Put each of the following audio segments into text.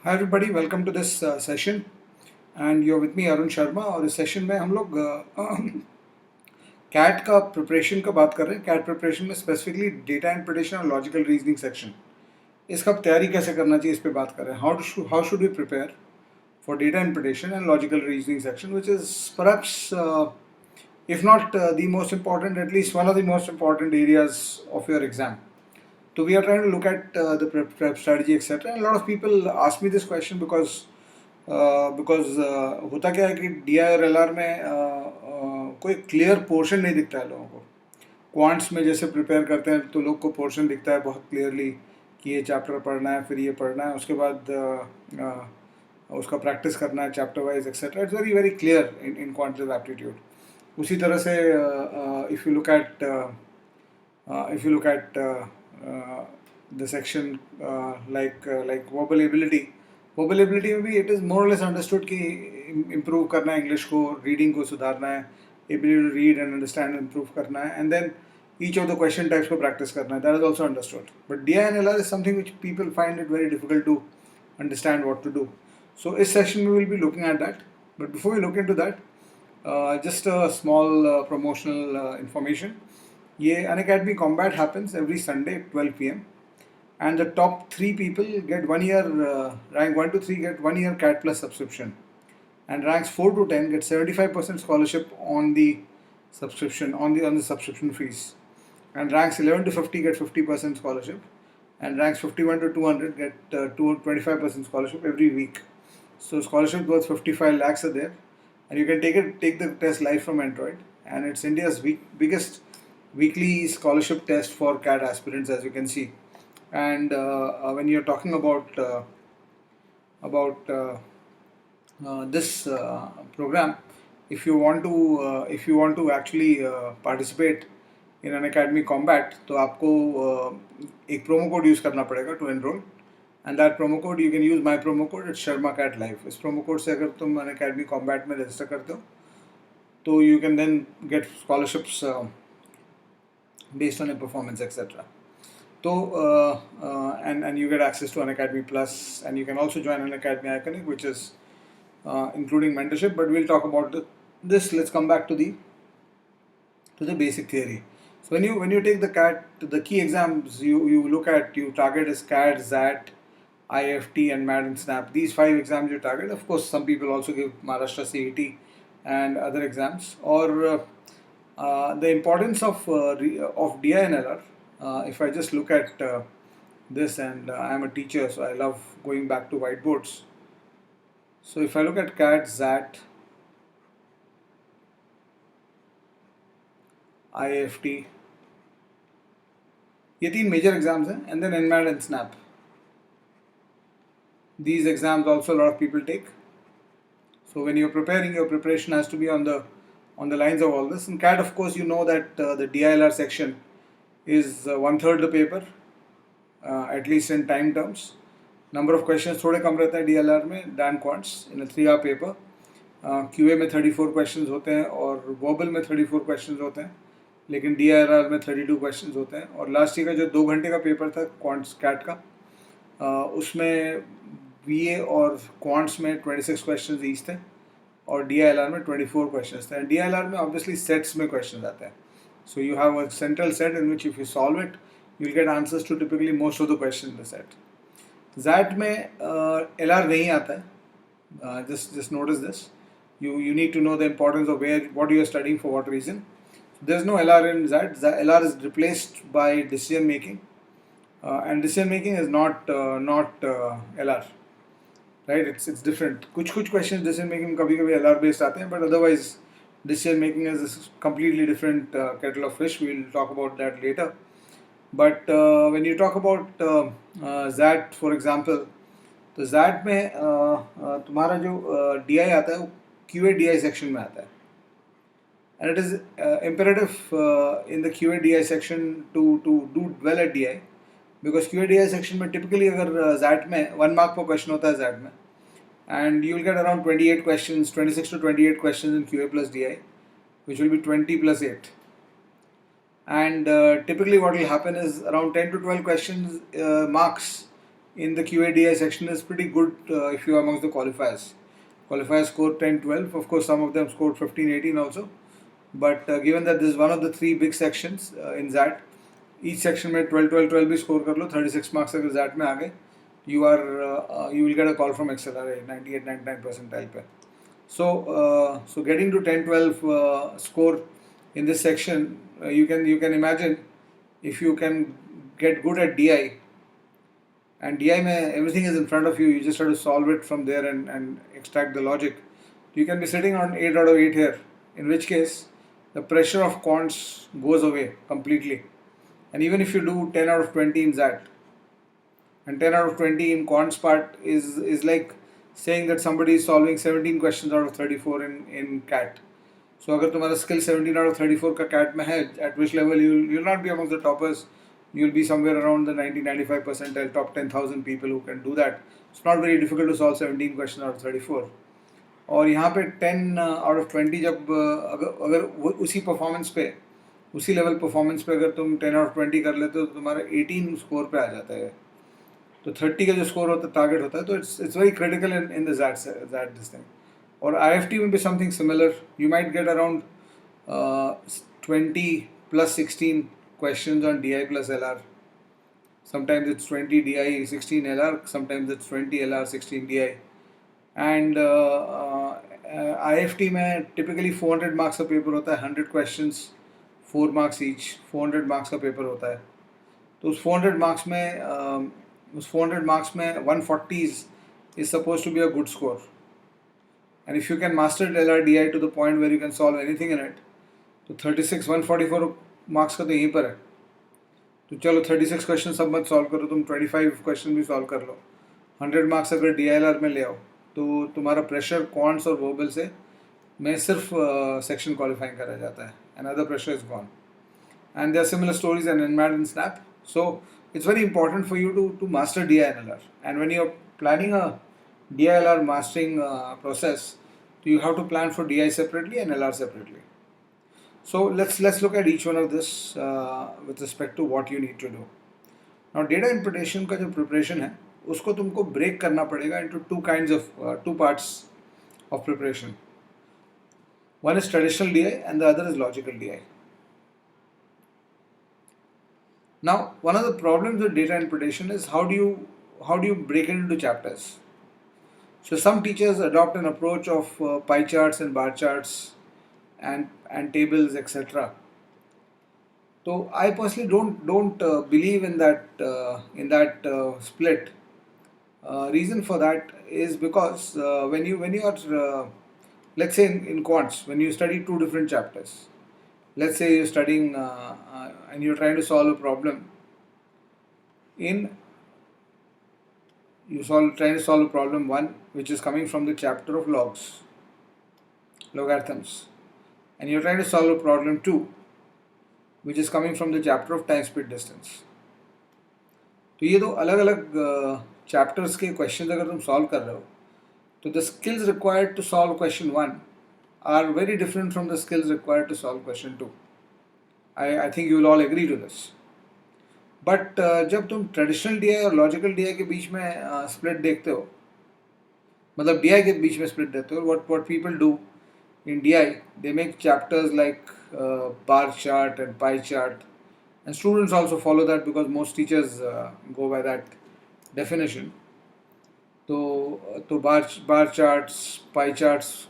Hi everybody, welcome to this session and you are with me Arun Sharma. और इस session में हम लोग कैट का प्रिपरेशन का बात कर रहे हैं। कैट प्रिपरेशन में स्पेसिफिकली डेटा इंटरप्रिटेशन और लॉजिकल रीजनिंग सेक्शन, इसका तैयारी कैसे करना चाहिए इस पे बात कर रहे हैं। How should we prepare for data interpretation and logical reasoning section, which is perhaps if not the most important, at least one of the most important areas of your exam. So we are trying to look at the prep strategy, etc. And a lot of people ask me this question because होता क्या है कि D I और L R में कोई clear portion नहीं दिखता है लोगों को। क्वांट्स में जैसे प्रिपेयर करते हैं तो लोग को पोर्शन दिखता है बहुत क्लियरली कि ये चैप्टर पढ़ना है, फिर ये पढ़ना है, उसके बाद उसका प्रैक्टिस करना है chapter wise etcetera. It's very very clear in quantitative aptitude. उसी तरह से if you look at the section like verbal ability, में भी it is more or less understood कि improve करना है इंग्लिश को, रीडिंग को सुधारना है, ability to read and understand improve करना है, and then each of the question types को practice करना है, that is also understood. But DI and LR is something which people find it very difficult to understand what to do. So इस session में we will be looking at that. But before we look into that, just a small promotional information. ये Unacademy Combat happens every Sunday at 12 p.m. and the top 3 people get 1 year, rank 1 to 3 get 1 year CAT Plus subscription, and ranks 4 to 10 get 75% scholarship on the subscription, on the subscription fees, and ranks 11 to 50 get 50% scholarship, and ranks 51 to 200 get 25% scholarship every week. So scholarship worth 55 lakhs are there, and you can take the test live from Android, and it's India's biggest weekly scholarship test for CAT aspirants, as you can see. And when you're talking about this program, if you want to actually participate in Unacademy Combat, तो आपको एक promo code use करना पड़ेगा to enroll, and that promo code you can use my promo code, it's Sharma Cat Live. इस promo code से अगर तुम Unacademy Combat में register करते हो तो you can then get scholarships based on your performance, etc. So and you get access to Unacademy Plus, and you can also join Unacademy Iconic, which is including mentorship. But we'll talk about this. Let's come back to the basic theory. So when you take the CAT, the key exams you target is CAT, XAT, IFT, and MAT and SNAP. These 5 exams you target. Of course, some people also give Maharashtra CET and other exams. Or the importance of DI and LR. If I just look at this, and I am a teacher, so I love going back to whiteboards. So if I look at CAT, XAT, IFT, ये 3 major exams हैं, and then NMAT and SNAP. These exams also a lot of people take. So when you're preparing, your preparation has to be on the lines of all this. In CAT, of course, you know that the DILR section is 1/3 the paper, at least in time terms. Number of questions थोड़े कम रहता है DLR में than quants in a 3-hour paper. QA में 34 questions होते हैं और verbal में 34 questions होते हैं, लेकिन DIRR में 32 questions होते हैं। और लास्ट ईयर का जो 2 घंटे का पेपर था क्वांट्स कैट का, उसमें VA और क्वांट्स में 26 questions ईच थे और DILR में 24 questions थे। DILR में obviously sets में questions आते हैं, so you have a central set in which if you solve it, you will get answers to typically most of the questions in the set. ZAT में LR नहीं आता है. Just notice this. You need to know the importance of what you are studying for what reason. There is no LR in ZAT. LR is replaced by decision making, and decision making is not LR. Right? It's different. कुछ questions decision making कभी-कभी LR based आते हैं, but otherwise decision making is a completely different kettle of fish. We'll talk about that later. But when you talk about ZAT, for example, तो ZAT में तुम्हारा जो DI आता है वो QA DI section में आता है, and it is imperative in the QA DI section to do well at DI, because QA DI section में typically अगर ZAT में 1 mark per question होता है ZAT में, and you will get around 28 questions, 26 to 28 questions in QA plus DI, which will be 20 plus 8. And typically what will happen is around 10 to 12 questions marks in the QADI section is pretty good if you are amongst the qualifiers. Qualifiers scored 10, 12. Of course, some of them scored 15, 18 also. But given that this is one of the three big sections in ZAT, each section में 12, 12, 12 भी score कर लो, 36 marks अगर ZAT में आ गए, you will get a call from XLR 98, 99 percentile पे. So getting to 10, 12 score in this section, you can imagine if you can get good at DI, and DI mein everything is in front of you, you just have to solve it from there and extract the logic. You can be sitting on 8 out of 8 here, in which case the pressure of quants goes away completely. And even if you do 10 out of 20 in ZAT, and 10 out of 20 in quants part is like saying that somebody is solving 17 questions out of 34 in CAT. So अगर तुम्हारा skill 17 out of 34 का CAT में है, at which level you'll not be amongst the toppers, you'll be somewhere around the 90-95 percentile, top 10,000 people who can do that. It's not very difficult to solve 17 questions out of 34. और यहाँ पे 10 out of 20 जब अगर उसी performance पे, उसी level performance पे अगर तुम 10 out of 20 कर लेते हो तो तुम्हारा 18 स्कोर पे आ जाता है. तो 30 का जो स्कोर होता है टारगेट होता है, तो it's very critical in the that this thing. और IFT में भी something similar. You might get around 20 plus 16 questions on DI plus LR. Sometimes it's 20 DI, 16 LR, sometimes it's 20 LR, 16 DI. And IFT में typically 400 marks का paper होता है, 100 questions, 4 marks each, 400 marks का paper होता है. तो उस 400 marks में 140 is supposed to be a good score. And if you can master LRDI to the point where you can solve anything in it, तो 36, 144 marks का तो यहीं पर है. तो चलो 36 क्वेश्चन सब मत सॉल्व करो, तुम 25 क्वेश्चन भी सॉल्व कर लो. 100 मार्क्स अगर DILR में ले आओ तो तुम्हारा प्रेशर क्वांट्स और वोबल से में सिर्फ सेक्शन क्वालिफाइंग करा जाता है. And other pressure is gone. And there are similar stories in NMAT and SNAP. So it's very important for you to master DI and LR. And when you're planning a DI-LR mastering process, you have to plan for DI separately and LR separately. So let's look at each one of this with respect to what you need to do. Now data interpretation का जो preparation है उसको तुमको break करना पड़ेगा into two parts of preparation. One is traditional DI and the other is logical DI. Now one of the problems with data interpretation is how do you break it into chapters. So some teachers adopt an approach of pie charts and bar charts and tables, etc. So I personally don't believe in that split. Reason for that is because when you are let's say in quants, when you study two different chapters, let's say you're studying and you're trying to solve a problem trying to solve a problem 1 which is coming from the chapter of logarithms, and you're trying to solve a problem 2 which is coming from the chapter of time speed distance. तो ये दो अलग अलग chapters के question अगर तुम solve कर रहे हो तो the skills required to solve question 1 are very different from the skills required to solve question 2. I think you will all agree to this. But जब तुम traditional DI और logical DI के बीच में split देखते हो, मतलब DI के बीच में split देखते हो, what people do in DI, they make chapters like bar chart and pie chart, and students also follow that because most teachers go by that definition. तो bar charts, pie charts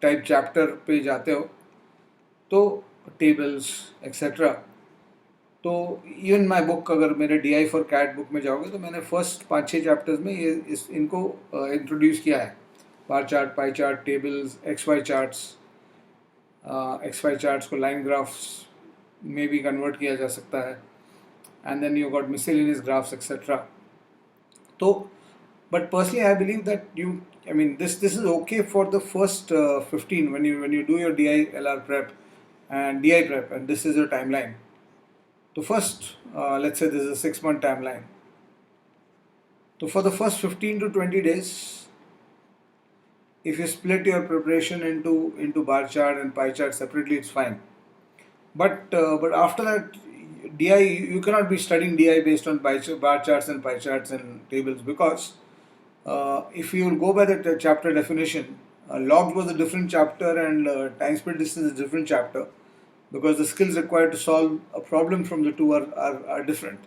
type chapter पे जाते हो तो tables etcetera. तो even my book, अगर मेरे DI for cat book में जाओगे तो मैंने फर्स्ट 5-6 चैप्टर्स में इनको इंट्रोड्यूस किया है. Bar chart, pie chart, tables, XY charts को लाइन ग्राफ्स में भी कन्वर्ट किया जा सकता है. And then you got miscellaneous graphs etcetera. तो but personally I believe that this is okay for the first 15 when you do your DI-LR prep and DI prep, and this is your timeline. So first let's say this is a 6-month timeline. So for the first 15 to 20 days, if you split your preparation into bar chart and pie chart separately, it's fine. But after that DI, you cannot be studying DI based on bar charts and pie charts and tables, because if you will go by the chapter definition, logs was a different chapter and time split distance is a different chapter, because the skills required to solve a problem from the two are different.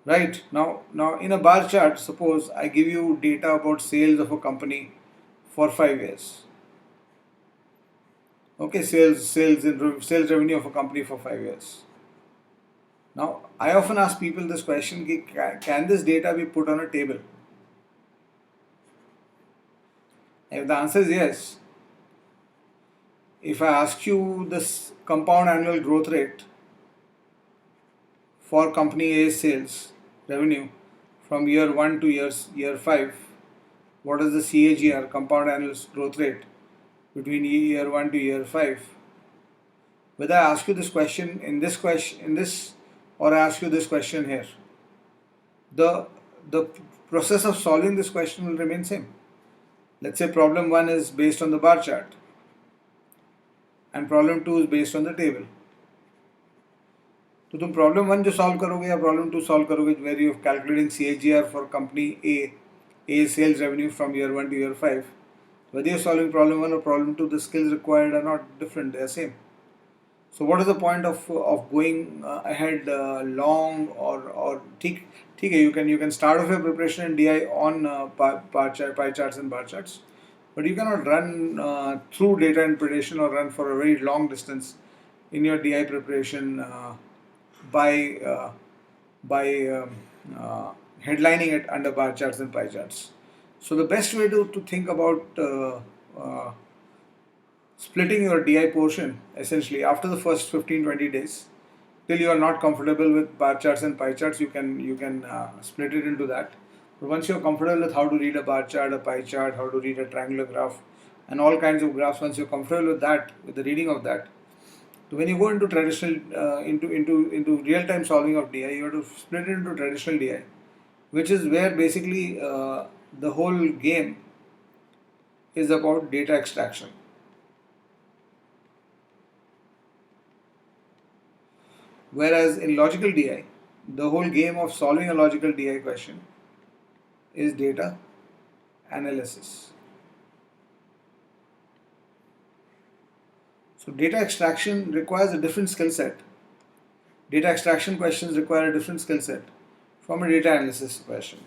Right, now in a bar chart, suppose I give you data about sales of a company for 5 years. Okay, sales revenue of a company for 5 years. Now I often ask people this question: can this data be put on a table? If the answer is yes, if I ask you this compound annual growth rate for company A's sales revenue from year 1 to year 5, what is the CAGR, compound annual growth rate, between year 1 to year 5? Whether I ask you this question in this, or I ask you this question here, the process of solving this question will remain same. Let's say problem 1 is based on the bar chart and problem 2 is based on the table. तो तुम problem 1 जो solve करोगे या problem 2 solve करोगे, where you calculating CAGR for company A sales revenue from year 1 to year 5, whether you're solving problem 1 or problem 2, the skills required are not different, they are same. So what is the point of going ahead long, or ठीक है, you can start off your preparation in DI on pie charts and bar charts, but you cannot run through data interpretation or run for a very long distance in your DI preparation by headlining it under bar charts and pie charts. So the best way to think about splitting your DI portion, essentially after the first 15-20 days, till you are not comfortable with bar charts and pie charts, you can split it into that. But once you are comfortable with how to read a bar chart, a pie chart, how to read a triangular graph, and all kinds of graphs, once you're comfortable with that, with the reading of that, so when you go into traditional into real-time solving of DI, you have to split it into traditional DI, which is where basically the whole game is about data extraction. Whereas in logical DI, the whole game of solving a logical DI question is data analysis. So data extraction requires a different skill set. Data extraction questions require a different skill set from a data analysis question.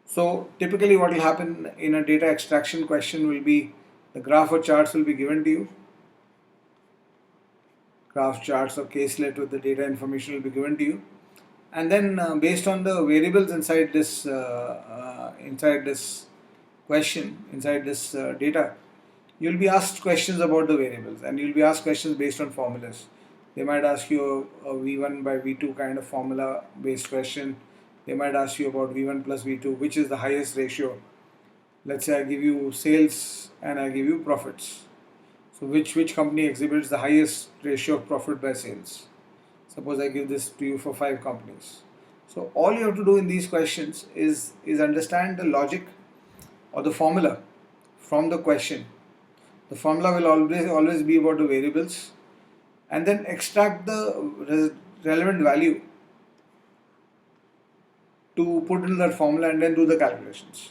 So typically what will happen in a data extraction question will be the graph or charts will be given to you. Graph, charts or caselet with the data information will be given to you. And then based on the variables inside this question, inside this data, you'll be asked questions about the variables, and you'll be asked questions based on formulas. They might ask you a V1 by V2 kind of formula based question. They might ask you about V1 plus V2, which is the highest ratio. Let's say I give you sales and I give you profits. So which company exhibits the highest ratio of profit by sales? Suppose I give this to you for 5 companies. So all you have to do in these questions is understand the logic or the formula from the question. The formula will always be about the variables, and then extract the relevant value to put in that formula and then do the calculations.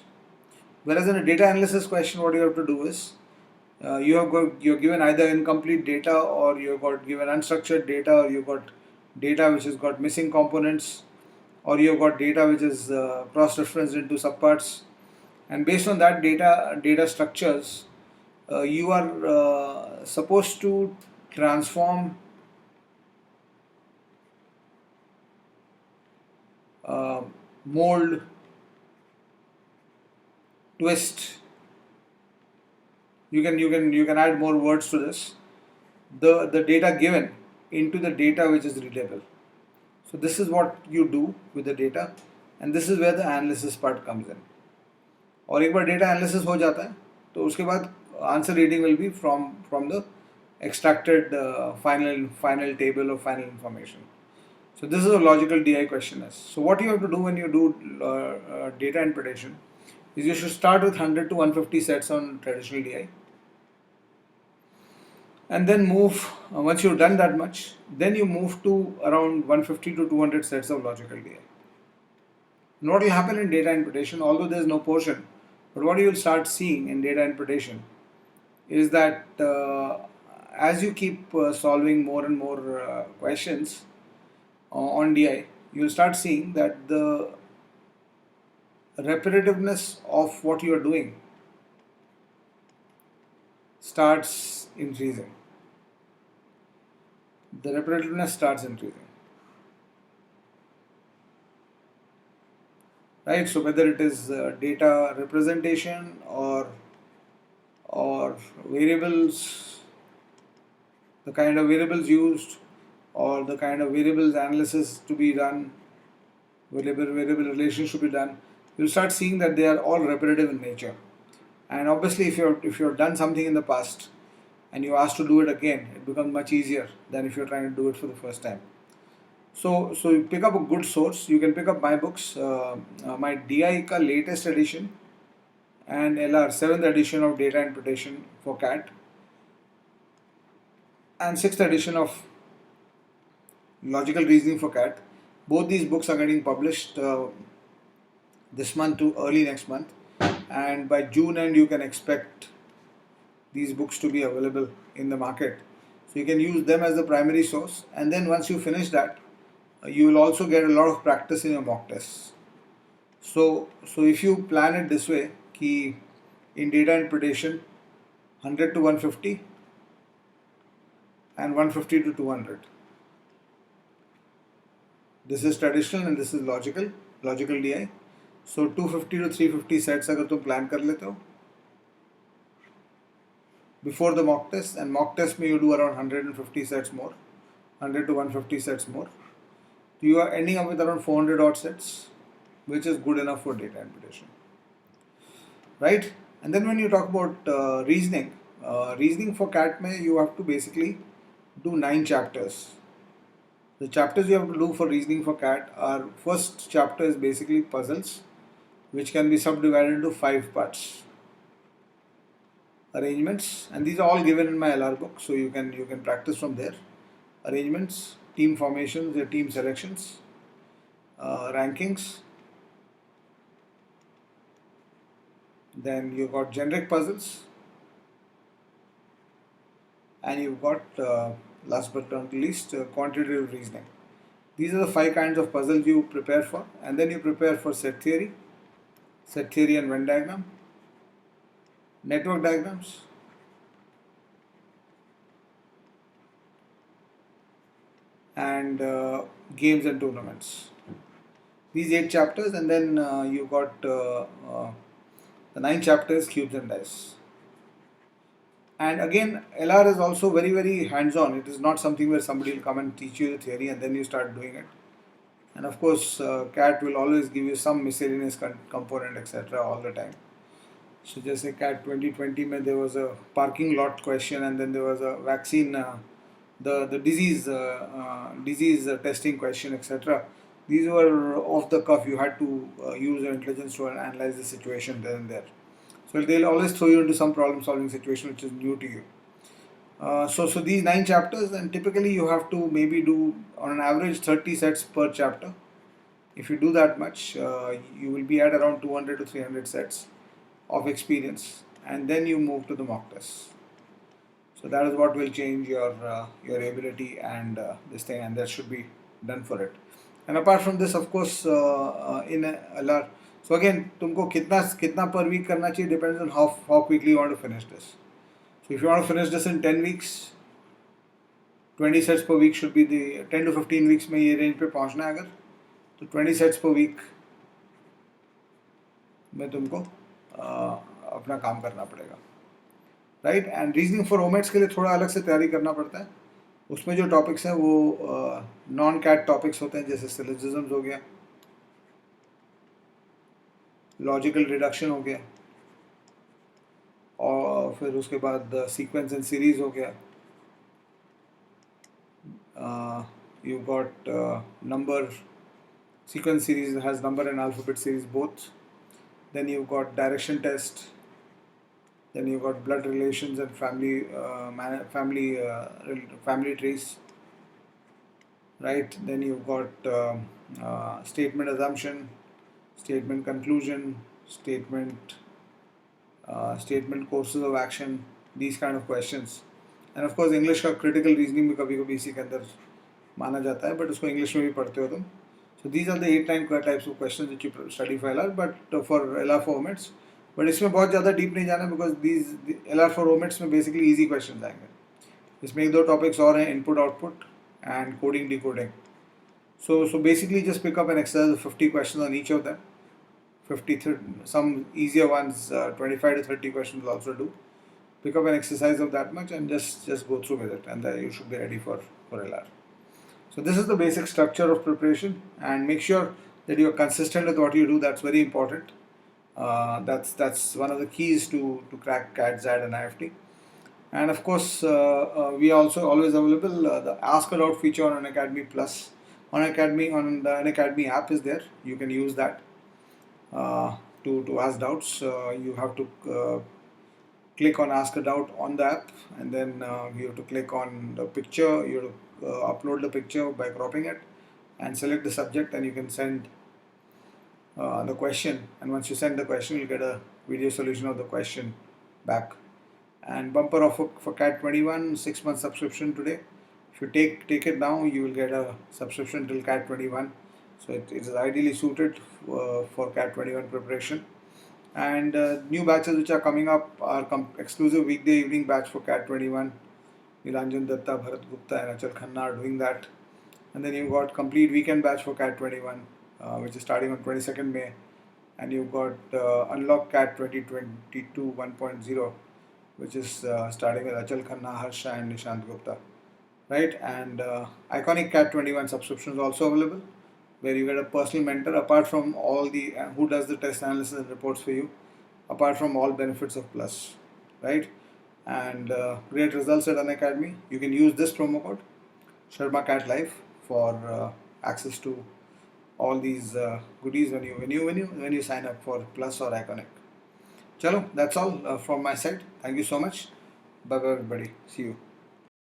Whereas in a data analysis question, what you have to do is you're given either incomplete data, or you've got given unstructured data, or you've got data which has got missing components, or you've got data which is cross-referenced into subparts, and based on that data structures, you are supposed to transform mold, twist. You can add more words to this. The data given into the data which is readable. So this is what you do with the data, and this is where the analysis part comes in. और एक बार data analysis हो जाता है, तो उसके बाद answer reading will be from the extracted final table or final information. So this is a logical DI question is. So what you have to do when you do data interpretation is you should start with 100 to 150 sets on traditional DI, and then move, once you've done that much, then you move to around 150 to 200 sets of logical DI. And what will happen in data interpretation, although there is no portion, but what you will start seeing in data interpretation is that as you keep solving more and more questions on DI, you will start seeing that the repetitiveness of what you are doing starts increasing. The repetitiveness starts increasing. Right? So whether it is data representation or variables, the kind of variables used, or the kind of variables analysis to be done, variable relation should be done, you'll start seeing that they are all repetitive in nature. And obviously, if you've done something in the past and you're asked to do it again, it becomes much easier than if you're trying to do it for the first time. So you pick up a good source. You can pick up my books, my DI ka latest edition and LR 7th edition of data interpretation for CAT and 6th edition of logical reasoning for CAT. Both these books are getting published this month to early next month, and by June end you can expect these books to be available in the market. So you can use them as the primary source, and then once you finish that, you will also get a lot of practice in your mock tests. So if you plan it this way, कि in data interpretation 100 to 150 and 150 to 200. This is traditional and this is logical DI. So 250 to 350 sets अगर तुम plan कर लेते हो before the mock test, and mock test में you do around 150 sets more, 100 to 150 sets more. So you are ending up with around 400 odd sets, which is good enough for data interpretation. Right? And then when you talk about reasoning for CAT mein you have to basically do 9 chapters. The chapters you have to do for reasoning for CAT are, first chapter is basically puzzles, which can be subdivided into 5 parts. Arrangements, and these are all given in my LR book, so you can practice from there. Arrangements, team formations, your team selections, rankings. Then you've got generic puzzles, and you've got last but not least quantitative reasoning. These are the 5 kinds of puzzles you prepare for, and then you prepare for set theory and Venn diagram, network diagrams, and games and tournaments. These 8 chapters, and then you got the 9 chapters, cubes and dice. And again, LR is also very, very hands-on. It is not something where somebody will come and teach you the theory and then you start doing it. And of course, CAT will always give you some miscellaneous component, etc. all the time. So just like CAT 2020, there was a parking lot question, and then there was a vaccine, the disease testing question, etc. These were off the cuff. You had to use your intelligence to analyze the situation there and there. So they'll always throw you into some problem-solving situation which is new to you. So these 9 chapters, and typically you have to maybe do on an average 30 sets per chapter. If you do that much, you will be at around 200 to 300 sets of experience, and then you move to the mock tests. So that is what will change your ability and this thing, and that should be done for it. And apart from this, of course, in LR, so again, तुमको कितना per week करना चाहिए depends on how quickly you want to finish this. So if you want to finish this in 10 weeks, 20 sets per week should be the 10 to 15 weeks में ये range पे पहुंचना है अगर, तो 20 sets per week में तुमको अपना काम करना पड़ेगा. राइट. एंड रीजनिंग फॉर ओमेट्स के लिए थोड़ा अलग से तैयारी करना पड़ता है. उसमें जो टॉपिक्स हैं वो नॉन कैट टॉपिक्स होते हैं, जैसे सिलोजिज्म्स हो गया, लॉजिकल रिडक्शन हो गया, और फिर उसके बाद सीक्वेंस एंड सीरीज हो गया, you got number, sequence series has number and alphabet series both. Then you've got direction test, Then you've got blood relations and family trees, right? Then you've got statement assumption, statement conclusion, statement courses of action, these kind of questions. And of course English का critical reasoning भी कभी कभी इसी के अंदर माना जाता है, but उसको इंग्लिश में भी पढ़ते हो तुम. So these are the 8-9 types of questions that you study for LR, but for LR formats. But इसमें बहुत ज़्यादा deep नहीं जाना because the LR formats में basically easy questions आएंगे. इसमें एक दो topics और हैं, input output and coding decoding. So basically just pick up an exercise of 50 questions on each of them. 50, some easier ones, 25 to 30 questions will also do. Pick up an exercise of that much and just go through with it, and then you should be ready for LR. So this is the basic structure of preparation, and make sure that you are consistent with what you do. That's very important. That's one of the keys to crack CAT, ZAD and IFT. And of course, we are also always available. The Ask Aloud feature on Unacademy Plus, on the Unacademy app is there. You can use that to ask doubts. You have to click on Ask a Doubt on the app, and then you have to click on the picture. You have to upload the picture by cropping it, and select the subject, and you can send the question. And once you send the question, you'll get a video solution of the question back. And bumper offer for CAT 21, 6-month subscription today. If you take it now, you will get a subscription till CAT 21. So it is ideally suited for CAT 21 preparation. And new batches which are coming up are exclusive weekday evening batch for CAT 21. Nilanjan Datta, Bharat Gupta and Achal Khanna are doing that. And then you've got complete weekend batch for CAT 21, which is starting on 22nd May. And you've got Unlock CAT 2022 1.0, which is starting with Achal Khanna, Harsha and Nishant Gupta. Right? And Iconic CAT 21 subscription is also available, where you get a personal mentor apart from all the who does the test analysis and reports for you, apart from all benefits of Plus, right? And great results at Unacademy. You can use this promo code Sharma Cat Life for access to all these goodies when you sign up for Plus or Iconic. Chalo, that's all from my side. Thank you so much. Bye bye everybody. See you.